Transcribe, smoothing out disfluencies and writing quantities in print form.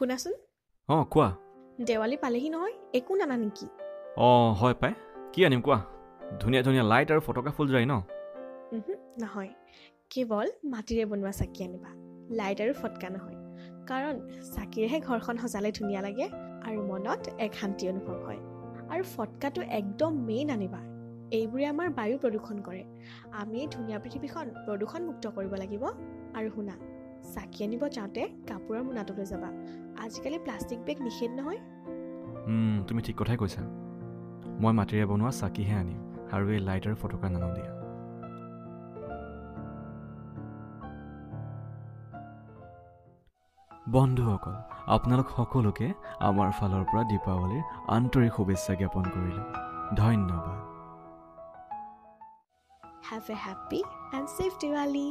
শুনাচোন কোৱা দেৱালী পালেহি নহয় একো নানা নেকি হয় পাই কি আনিম কোৱা ধুনীয়া ধুনীয়া লাইট আৰু ফটকা ফুল যায় ন নহয় কেৱল মাটিৰে বনোৱা চাকি আনিবা লাইট আৰু ফটকা নহয় কাৰণ চাকিৰেহে ঘৰখন সজালে ধুনীয়া লাগে আৰু মনত এক শান্তি অনুভৱ হয় আৰু ফটকাটো একদম মেইন আনিবা এইবোৰে আমাৰ বায়ু প্ৰদূষণ কৰে আমি ধুনীয়া পৃথিৱীখন প্ৰদূষণমুক্ত কৰিব লাগিব আৰু শুনা চাকি আনিব যাওঁতে কাপোৰৰ মোনাটো লৈ যাবা আজিকালি প্লাষ্টিক বেগ নিষেধ নহয় তুমি ঠিক কথাই কৈছা মই মাটিৰে বনোৱা চাকিহে আনিম আৰু এই লাইট আৰু ফটকা নানো দিয়া বন্ধুসকল আপোনালোক সকলোকে আমাৰ ফালৰ পৰা দীপাৱলীৰ আন্তৰিক শুভেচ্ছা জ্ঞাপন কৰিলোঁ ধন্যবাদ Have a happy and safe Diwali!